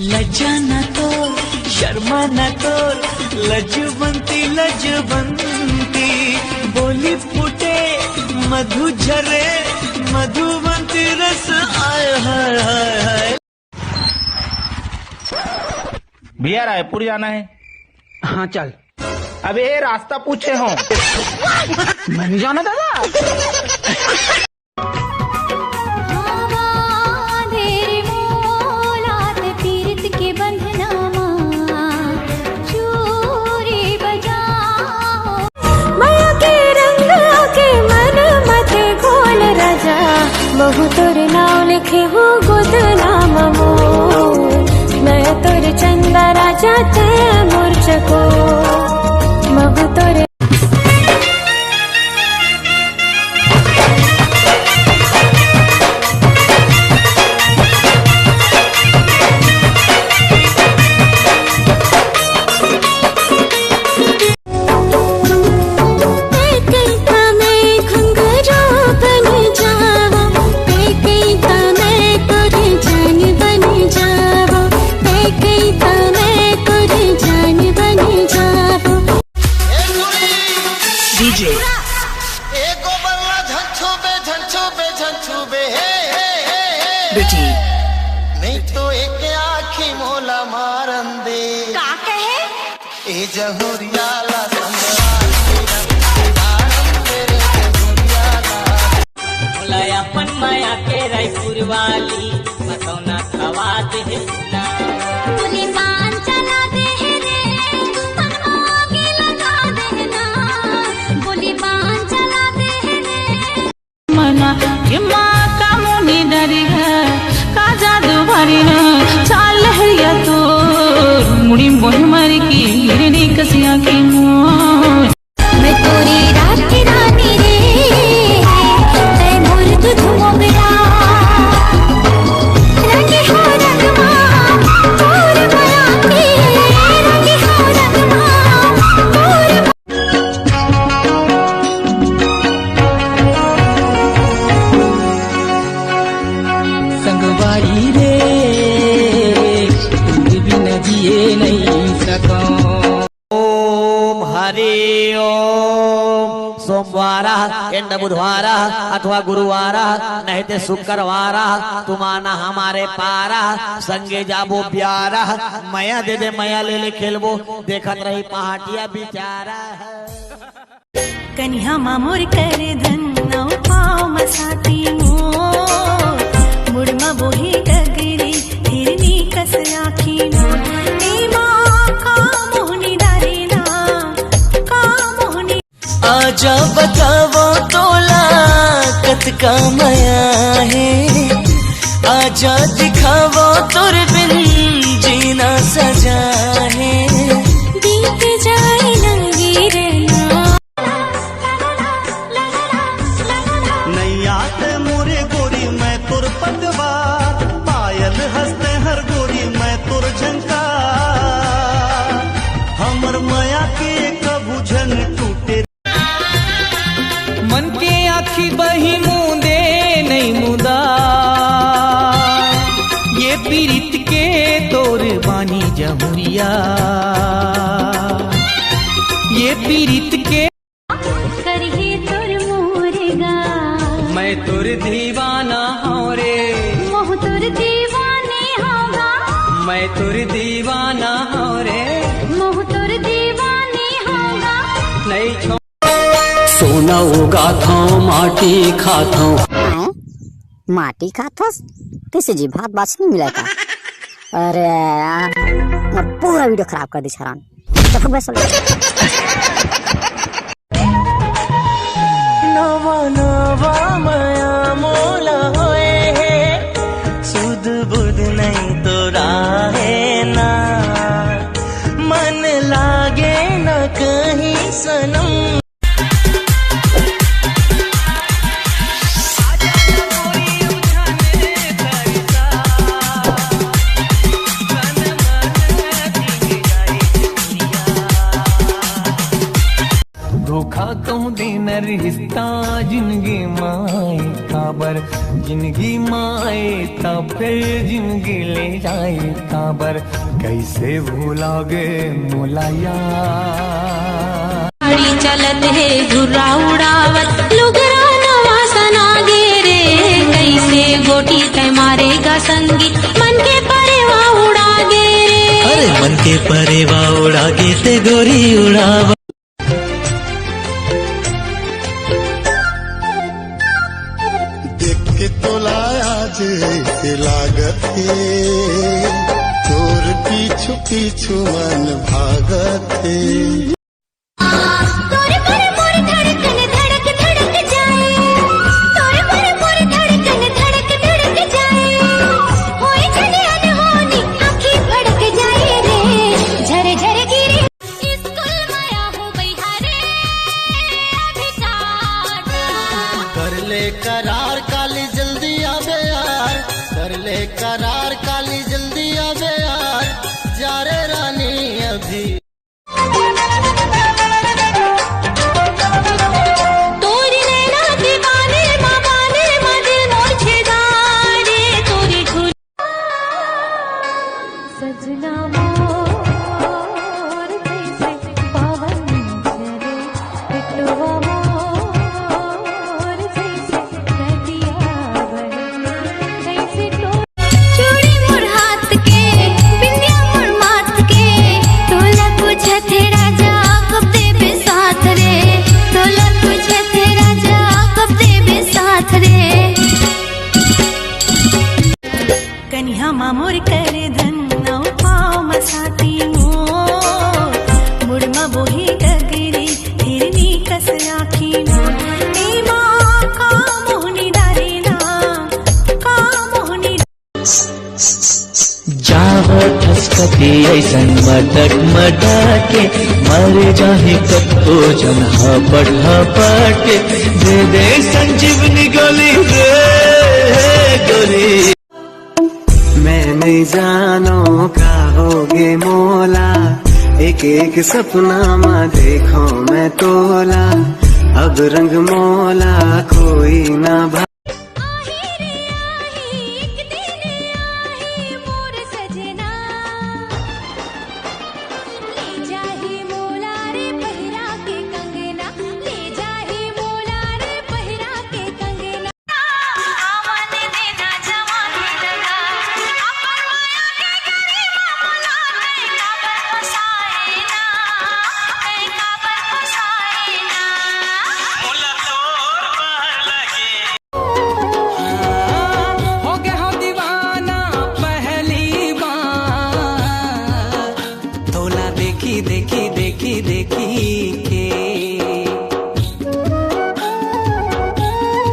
लज्जा न तोर, शर्मा न तोर, लजवंती लजवंती, बोली फूटे मधु झरे, मधुवंती रस आए हाय हाय हाय। भैया रायपुर जाना है। हाँ चल। अबे रास्ता पूछे हो। मैं नहीं जाना दादा। बहु तोर नाव लिखे हो गोद नाम मोर, नया तोर चंदा राजा ते मूर्छको बहु तोर। डीजे बेटी नहीं तो एक आखी मोला मारन दे का कहे ए जहुरियाला अपन माया के रायपुर वाली बतौना खवा दे ना, बोले बान चला दे रे, मनवा के लगा दे ना, बोले बान चला दे रे। मना ये माँ का मुनी डरी है का जादू भरी न चाल लहरिया तो मुड़ी मोह मर की गिरनी कसिया की मोह। मैं तोरी रात की रानी रे, तै मोर तुझ मोगरा, रंगे हो रंगमा तोर माया के, रंगे हो रंगमा तोर। संगवारी रे तुम बिन जिए नहीं सको। ओम हरि ओम। सोमवारा एंड बुधवारा अथवा गुरुवारा नहीं ते शुक्रवारा तुमाना हमारे पारा, संगे जाबो प्यारा, मया दे दे मया ले ले खेलबो, देखत रही पहाटिया बिचारा। कन्या मामोर कर धन नौ पाव मसाती मोर, मुड़मा बोही गगरी हिरनी कस आखी मोर, ए माँ का मोहनी दारेना का मोहनी। आजा बतावो तोला कत का माया है, आजा दिखावो तोर बिन जीना सजा है। बीत जाए लगी रहना नैयात मोरे गोरी मैं तुर पतवार, पायल हंसते हर गोरी मैं तुर झंकार, हमर माया के कभू झन टूटे। मन के आखी बही मुंदे नहीं मुदा, ये पीरित के तोर बानी जमुरिया, ये पीरित के करिए तुर मोरेगा, मैं तुर दीवाना हूँ रे, मोह तुर दीवाने होगा, मैं तुर दीवाना हूँ रे, मोह तुर दीवाने होगा। नहीं छो सोना उगाता माटी खाता। माटी खाथस किसी जी भात बाछ नहीं मिला था। अरे और पूरा वीडियो खराब कर दी छरान। नवा नवा माया मोला होए है, सुध बुध नहीं तो राहे ना, मन लागे न कहीं सनम। धोखा तो देना रिश्ता जिंदगी माए। काबर जिंदगी माए तब फिर जिंदगी ले जाए काबर कैसे भूलोगे मोला यार। गाड़ी चलत है धुर्रा उड़ावत लुगरा नवा सना गे रे कैसे गोटी तय मारेगा संगीत मन के परेवा उड़ा गे रे। अरे मन के परेवा उड़ा गे ते गोरी उड़ावा। देख के तो लाया जैसे लागत है तोर पीछू पीछू मन भागत है। तोरे पर मोर धड़कन धड़क धड़क जाए तोरे पर मोर धड़कन धड़क धड़क जाए होए चले अनहोनी आँखें भड़क जाए रे झर झर गिरे स्कूल माया हो गई हरे अभी टाटा। कर ले करार काली जल्दी आवे यार कर ले करार काली जल्दी आवे यार जा रे रानी अभी। तोरी नैना दीवाने मावाने दिल मोर छेदारे तोरी झूल सजना मोर जैसे पवन चले पिटवा मोर जैसे नदिया बहे जैसे चूड़ी मोर हाथ के बिंदिया मोर माथ के तोला पूछत है राजा कब देबे साथ रे तोला पूछत है राजा कब देबे साथ रे। कन्या मामोर कर धन नौ पाँव मसाती मोर मुड़मा बोही डगरी हिरनी कस आखी मोर ए माँ का मोहनी डारेना का मोहनी जावा ठसकती ऐसन मटक मटाके मर जाहे कत्तो जम हपट हपट दे दे संजीवनी गोली दे गोली। मैं नहीं जानो का होगे मोला एक एक सपना मा देखो मैं तोला अब रंग मोला कोई ना भा। आहे रे आहे एक दिन आहे मोर सजना ले जाही मोला रे पहिरा के कंगना ले जाही मोला रे पहिरा के कंगना आवन देना जवानी लगा अपन माया के गरीबा मोला कई काबर फसाए ना कई काबर फसाए ना। हो गया हो दीवाना पहली बार तोला देखी देखी देखी देखी के